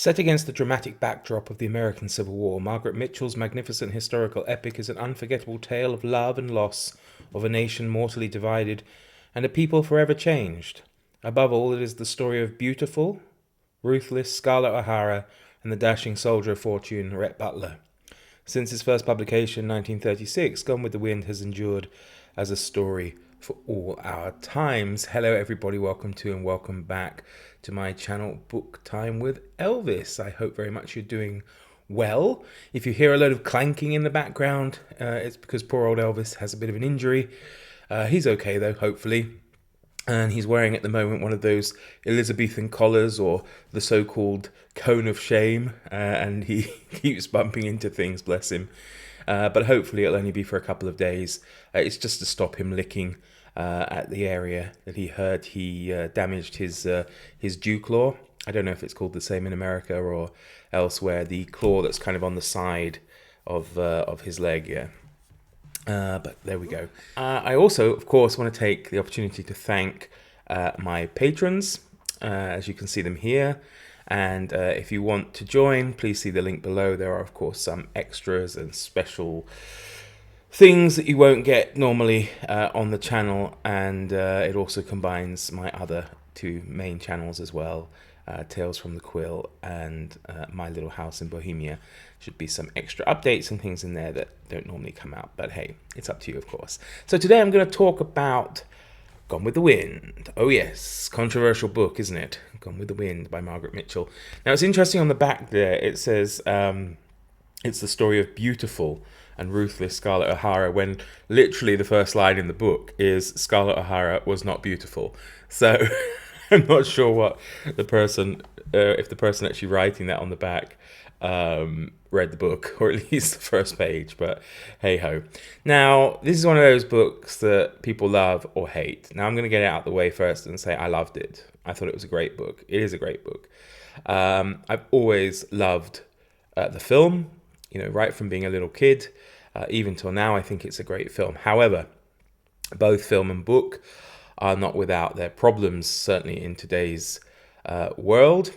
Set against the dramatic backdrop of the American Civil War, Margaret Mitchell's magnificent historical epic is an unforgettable tale of love and loss, of a nation mortally divided, and a people forever changed. Above all, it is the story of beautiful, ruthless Scarlett O'Hara and the dashing soldier of fortune, Rhett Butler. Since its first publication in 1936, Gone with the Wind has endured as a story for all our times. Hello everybody, welcome to and welcome back to my channel, Book Time with Elvis. I hope very much you're doing well. If you hear a load of clanking in the background, it's because poor old Elvis has a bit of an injury. He's okay though, hopefully. And he's wearing at the moment one of those Elizabethan collars, or the so-called cone of shame, and he keeps bumping into things, bless him. But hopefully it'll only be for a couple of days. It's just to stop him licking at the area that he hurt. He damaged his dew claw. I don't know if it's called the same in America or elsewhere. The claw that's kind of on the side of his leg, yeah. But there we go. I also, of course, want to take the opportunity to thank my patrons, as you can see them here. And if you want to join, please see the link below. There are, of course, some extras and special things that you won't get normally on the channel. And it also combines my other two main channels as well. Tales from the Quill and My Little House in Bohemia. Should be some extra updates and things in there that don't normally come out, but hey, it's up to you, of course. So today I'm going to talk about Gone with the Wind. Oh yes, controversial book, isn't it? Gone with the Wind by Margaret Mitchell. Now it's interesting, on the back there it says it's the story of beautiful and ruthless Scarlett O'Hara, when literally the first line in the book is Scarlett O'Hara was not beautiful. So I'm not sure what the person, if the person actually writing that on the back read the book, or at least the first page, but hey ho. Now, this is one of those books that people love or hate. Now, I'm going to get it out of the way first and say I loved it. I thought it was a great book. It is a great book. I've always loved the film, you know, right from being a little kid, even till now. I think it's a great film. However, both film and book are not without their problems, certainly in today's world.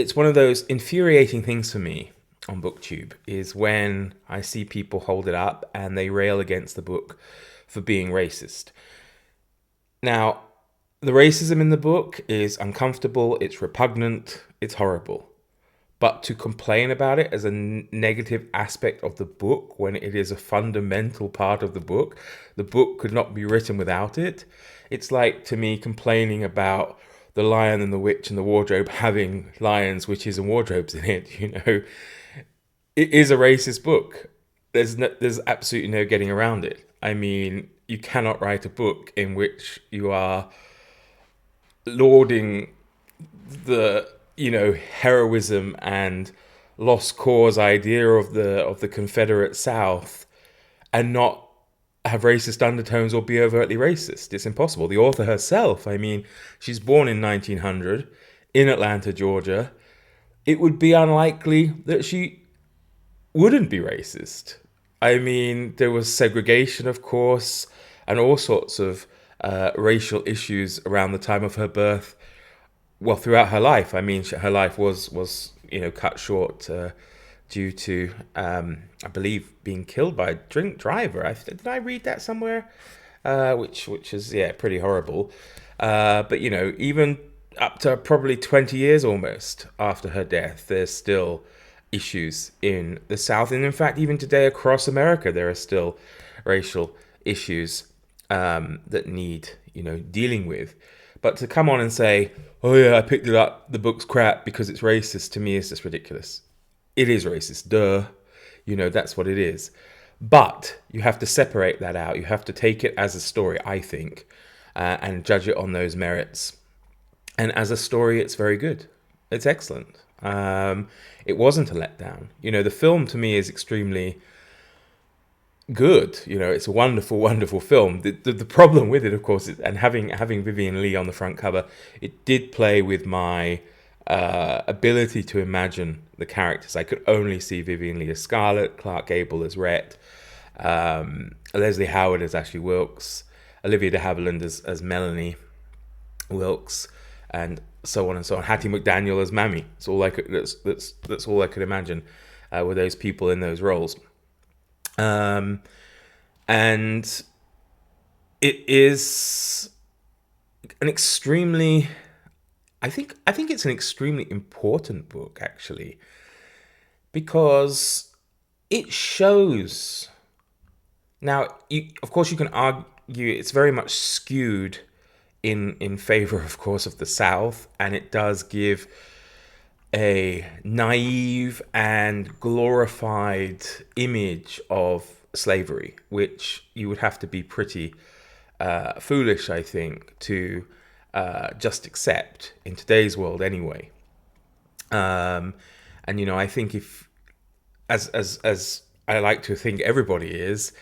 It's one of those infuriating things for me on BookTube, is when I see people hold it up and they rail against the book for being racist. Now, the racism in the book is uncomfortable, it's repugnant, it's horrible. But to complain about it as a negative aspect of the book, when it is a fundamental part of the book could not be written without it. It's like, to me, complaining about The Lion and the Witch and the Wardrobe having lions, witches and wardrobes in it. You know, it is a racist book. There's absolutely no getting around it. I mean, you cannot write a book in which you are lauding the, you know, heroism and lost cause idea of the Confederate South and not have racist undertones or be overtly racist. It's impossible. The author herself, I mean, she's born in 1900 in Atlanta, Georgia. It would be unlikely that she wouldn't be racist. I mean, there was segregation, of course, and all sorts of racial issues around the time of her birth. Well, throughout her life. I mean, her life was you know, cut short due to, I believe, being killed by a drink driver. Did I read that somewhere? Which is, yeah, pretty horrible. But, you know, even up to probably 20 years almost after her death, there's still issues in the South. And in fact, even today across America, there are still racial issues that need, you know, dealing with. But to come on and say, oh yeah, I picked it up, the book's crap because it's racist, to me is just ridiculous. It is racist, duh. You know, that's what it is. But you have to separate that out. You have to take it as a story, I think, and judge it on those merits. And as a story, it's very good. It's excellent. It wasn't a letdown. You know, the film to me is extremely good. You know, it's a wonderful, wonderful film. The problem with it, of course, is, and having Vivien Leigh on the front cover, it did play with my ability to imagine the characters. I could only see Vivien Leigh as Scarlett, Clark Gable as Rhett, Leslie Howard as Ashley Wilkes, Olivia de Havilland as Melanie Wilkes, and so on and so on. Hattie McDaniel as Mammy. That's all I could. That's all I could imagine with those people in those roles. And it is an extremely. I think it's an extremely important book, actually, because it shows. Now, of course, you can argue it's very much skewed in favor, of course, of the South, and it does give a naive and glorified image of slavery, which you would have to be pretty foolish, I think, to just accept in today's world, anyway. And I think if, as I like to think everybody is,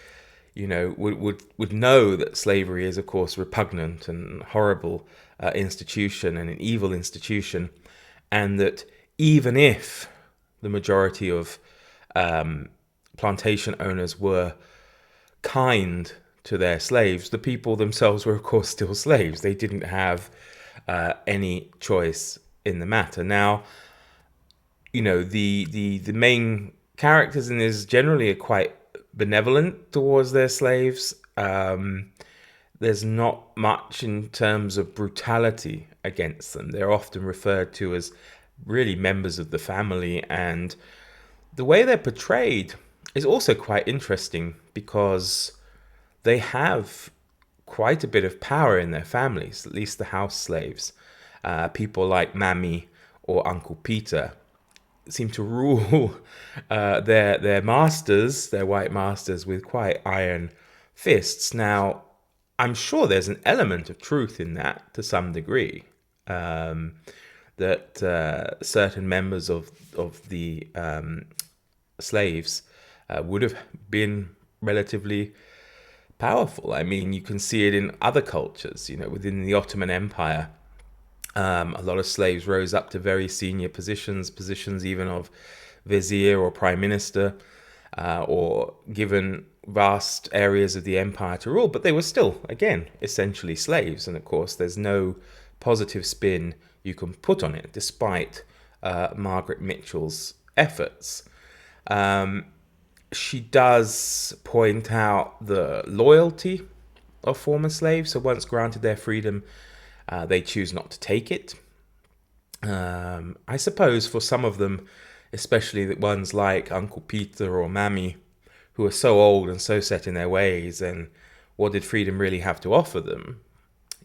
would know that slavery is, of course, repugnant and horrible institution and an evil institution, and that even if the majority of plantation owners were kind to their slaves, the people themselves were, of course, still slaves. They didn't have any choice in the matter. Now, the main characters in this generally are quite benevolent towards their slaves. There's not much in terms of brutality against them. They're often referred to as really members of the family, and the way they're portrayed is also quite interesting because they have quite a bit of power in their families, at least the house slaves. People like Mammy or Uncle Peter seem to rule their masters, their white masters, with quite iron fists. Now, I'm sure there's an element of truth in that to some degree, that certain members of the slaves would have been relatively powerful. I mean, you can see it in other cultures, within the Ottoman Empire. A lot of slaves rose up to very senior positions even of vizier or prime minister, or given vast areas of the empire to rule, but they were still, again, essentially slaves. And of course, there's no positive spin you can put on it, despite Margaret Mitchell's efforts. She does point out the loyalty of former slaves. So once granted their freedom, they choose not to take it. I suppose for some of them, especially the ones like Uncle Peter or Mammy, who are so old and so set in their ways, and what did freedom really have to offer them?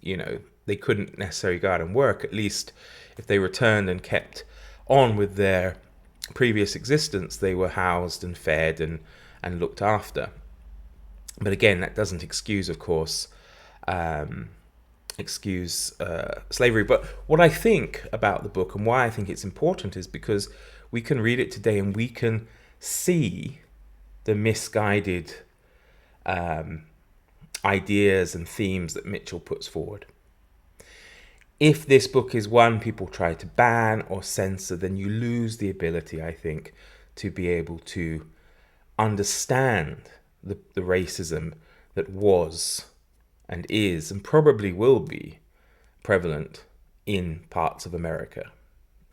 They couldn't necessarily go out and work. At least if they returned and kept on with their previous existence, they were housed and fed and looked after. But again, that doesn't excuse, of course, slavery. But what I think about the book and why I think it's important is because we can read it today and we can see the misguided ideas and themes that Mitchell puts forward. If this book is one people try to ban or censor, then you lose the ability, I think, to be able to understand the racism that was and is and probably will be prevalent in parts of America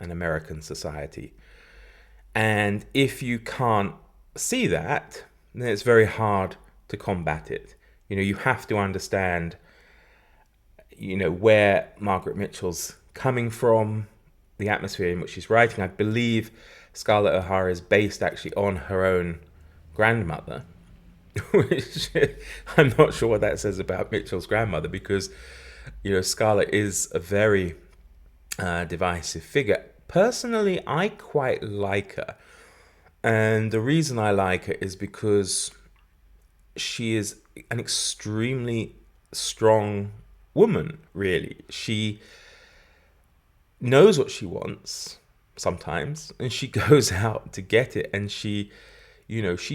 and American society. And if you can't see that, then it's very hard to combat it. You have to understand, where Margaret Mitchell's coming from, the atmosphere in which she's writing. I believe Scarlett O'Hara is based actually on her own grandmother, which I'm not sure what that says about Mitchell's grandmother, because Scarlett is a very divisive figure. Personally, I quite like her, and the reason I like her is because she is an extremely strong woman, really. She knows what she wants sometimes, and she goes out to get it, and she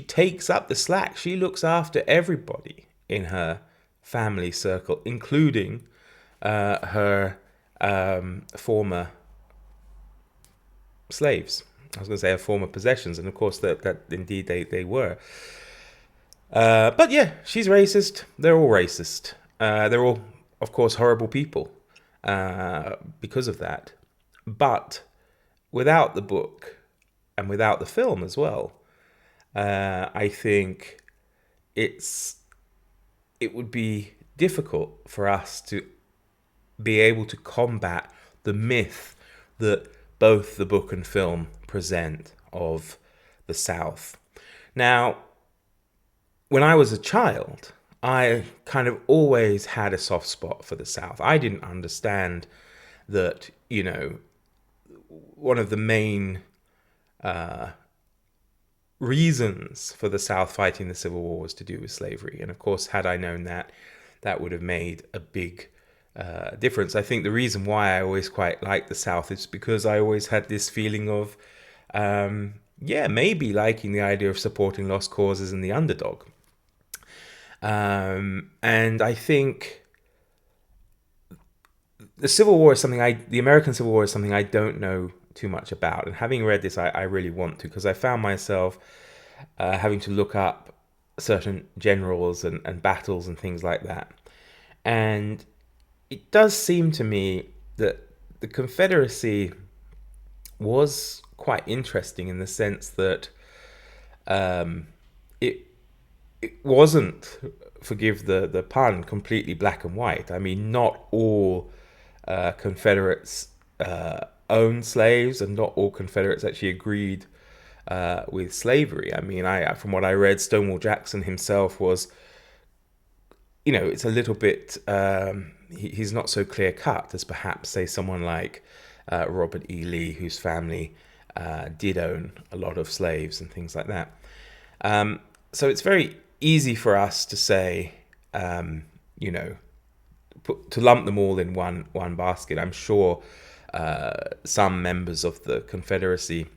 takes up the slack. She looks after everybody in her family circle, including her former slaves. I was going to say her former possessions, and of course that indeed they were. But yeah, she's racist. They're all racist. They're all, of course, horrible people because of that. But without the book and without the film as well, I think it would be difficult for us to be able to combat the myth that both the book and film present of the South. Now, when I was a child, I kind of always had a soft spot for the South. I didn't understand that, one of the main reasons for the South fighting the Civil War was to do with slavery. And of course, had I known that, that would have made a big difference. I think the reason why I always quite liked the South is because I always had this feeling of, maybe liking the idea of supporting lost causes and the underdog. And I think the Civil War is the American Civil War is something I don't know too much about. And having read this, I really want to, because I found myself having to look up certain generals and battles and things like that. And it does seem to me that the Confederacy was quite interesting in the sense that it wasn't, forgive the pun, completely black and white. I mean, not all Confederates owned slaves, and not all Confederates actually agreed with slavery. I mean, from what I read, Stonewall Jackson himself was, it's a little bit, he's not so clear cut as perhaps, say, someone like Robert E. Lee, whose family did own a lot of slaves and things like that. So it's very easy for us to say, to lump them all in one basket. I'm sure some members of the Confederacy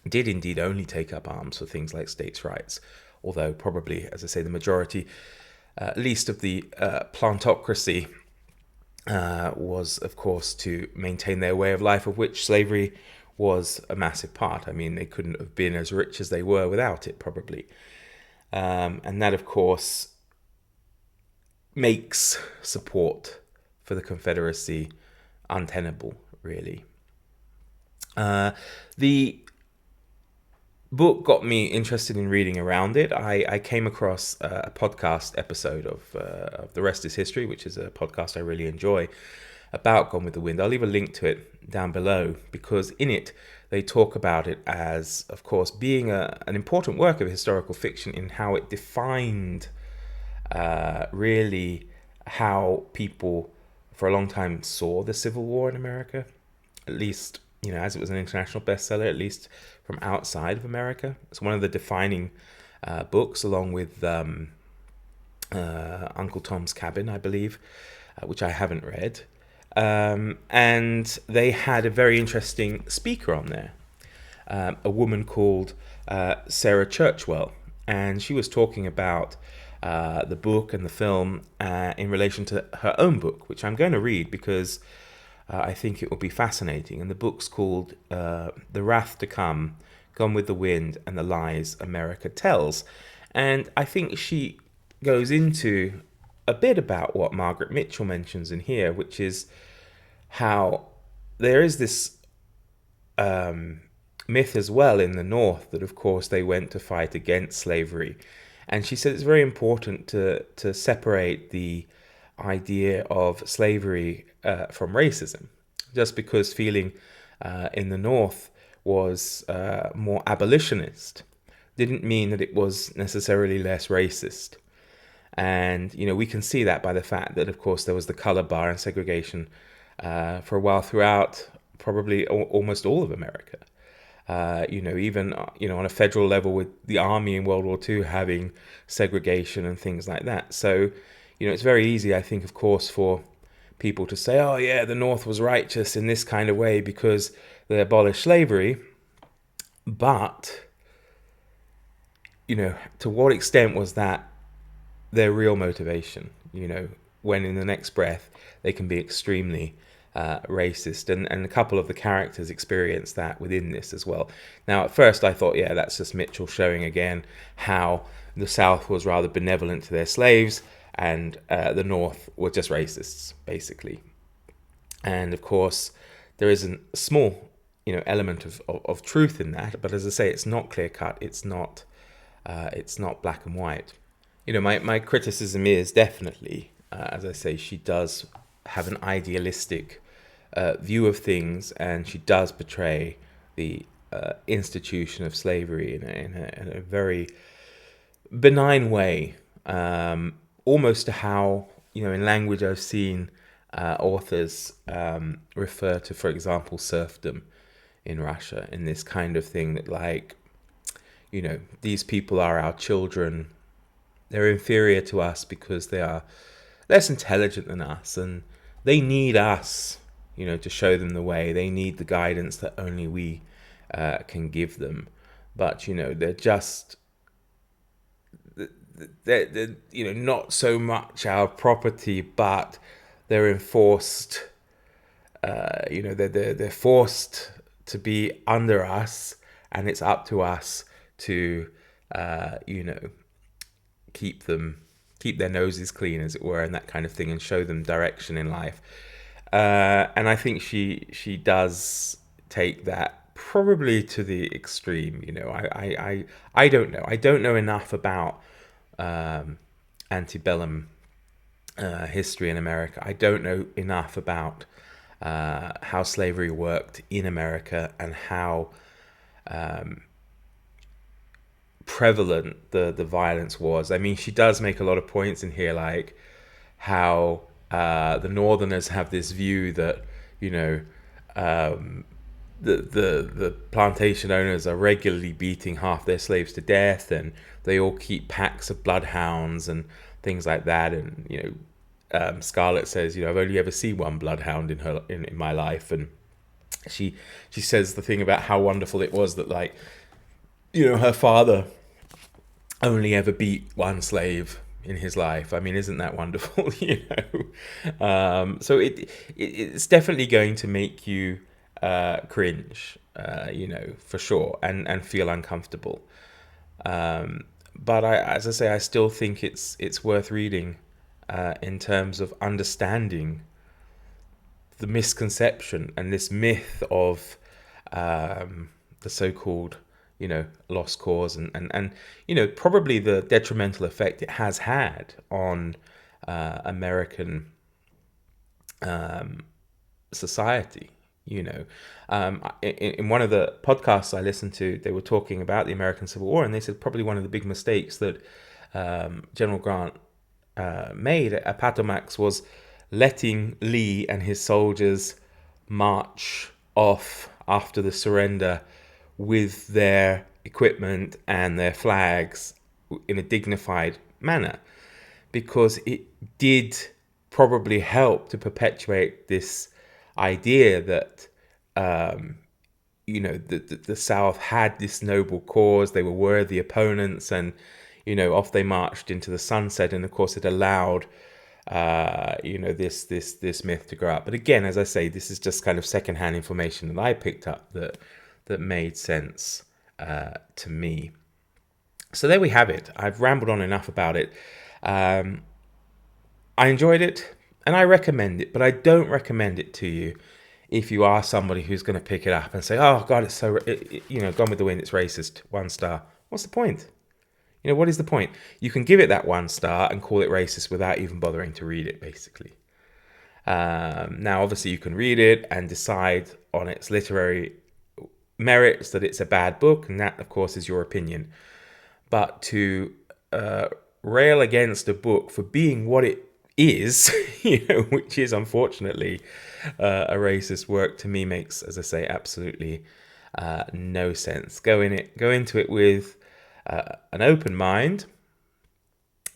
did indeed only take up arms for things like states' rights, although probably, as I say, the majority, at least of the plantocracy, was, of course, to maintain their way of life, of which slavery was a massive part. I mean, they couldn't have been as rich as they were without it, probably. And that, of course, makes support for the Confederacy untenable, really. The book got me interested in reading around it. I came across a podcast episode of The Rest is History, which is a podcast I really enjoy, about Gone with the Wind. I'll leave a link to it down below, because in it they talk about it as, of course, being an important work of historical fiction in how it defined really how people for a long time saw the Civil War in America, at least, as it was an international bestseller, at least from outside of America. It's one of the defining books, along with Uncle Tom's Cabin, I believe, which I haven't read. And they had a very interesting speaker on there, a woman called Sarah Churchwel, and she was talking about the book and the film in relation to her own book, which I'm going to read because I think it will be fascinating. And the book's called The Wrath to Come, Gone with the Wind and the Lies America Tells. And I think she goes into a bit about what Margaret Mitchell mentions in here, which is how there is this myth as well in the North that, of course, they went to fight against slavery. And she said it's very important to separate the idea of slavery from racism. Just because feeling in the North was more abolitionist didn't mean that it was necessarily less racist. And, we can see that by the fact that, of course, there was the color bar and segregation for a while throughout probably almost all of America. Even on a federal level, with the army in World War II having segregation and things like that. So, it's very easy, I think, of course, for people to say, oh yeah, the North was righteous in this kind of way because they abolished slavery. But, to what extent was that their real motivation? When in the next breath they can be extremely racist, and a couple of the characters experience that within this as well. Now, at first I thought, yeah, that's just Mitchell showing again how the South was rather benevolent to their slaves, and the North were just racists, basically. And of course, there is a small, element of truth in that. But as I say, it's not clear cut. It's not black and white. My criticism is definitely, as I say, she does have an idealistic view of things, and she does portray the institution of slavery in a very benign way, almost to how, in language I've seen authors refer to, for example, serfdom in Russia, in this kind of thing that, like, these people are our children. They're inferior to us because they are less intelligent than us, and they need us, to show them the way. They need the guidance that only we can give them. But, they're just, they're not so much our property, but they're enforced, they're forced to be under us, and it's up to us to, keep their noses clean, as it were, and that kind of thing, and show them direction in life. And I think she does take that probably to the extreme. I don't know. I don't know enough about antebellum history in America. I don't know enough about how slavery worked in America, and how prevalent the violence was. I mean, she does make a lot of points in here, like how the Northerners have this view that, the plantation owners are regularly beating half their slaves to death, and they all keep packs of bloodhounds and things like that. And Scarlett says, I've only ever seen one bloodhound in my life, and she says the thing about how wonderful it was that, like, her father only ever beat one slave in his life. I mean, isn't that wonderful? So it's definitely going to make you cringe, for sure, and feel uncomfortable. But as I say, I still think it's worth reading in terms of understanding the misconception and this myth of the so-called, lost cause, and probably the detrimental effect it has had on American society. In one of the podcasts I listened to, they were talking about the American Civil War, and they said probably one of the big mistakes that General Grant made at Appomattox was letting Lee and his soldiers march off after the surrender with their equipment and their flags in a dignified manner, because it did probably help to perpetuate this idea that the South had this noble cause, they were worthy opponents, and off they marched into the sunset. And of course it allowed this myth to grow up. But again, as I say, this is just kind of secondhand information that I picked up that made sense to me. So there we have it. I've rambled on enough about it. I enjoyed it, and I recommend it, but I don't recommend it to you if you are somebody who's going to pick it up and say, "Oh God, it's so Gone with the Wind, it's racist, 1 star." What's the point? What is the point? You can give it that 1 star and call it racist without even bothering to read it, basically. Now, obviously, you can read it and decide on its literary merits that it's a bad book, and that, of course, is your opinion. But to rail against a book for being what it is, which is unfortunately a racist work, to me makes, as I say, absolutely no sense. Go into it with an open mind,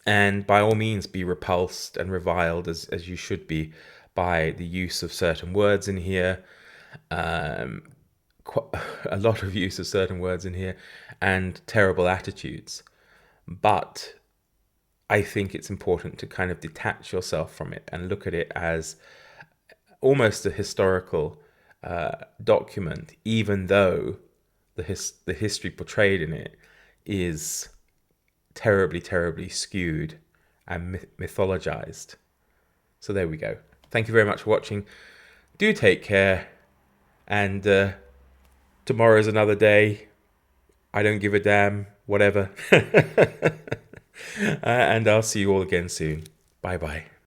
and by all means be repulsed and reviled, as you should be, by the use of certain words in here. A lot of use of certain words in here, and terrible attitudes. But I think it's important to kind of detach yourself from it and look at it as almost a historical document, even though the history portrayed in it is terribly, terribly skewed and mythologized. So there we go. Thank you very much for watching. Do take care, And tomorrow's another day. I don't give a damn. Whatever. And I'll see you all again soon. Bye bye.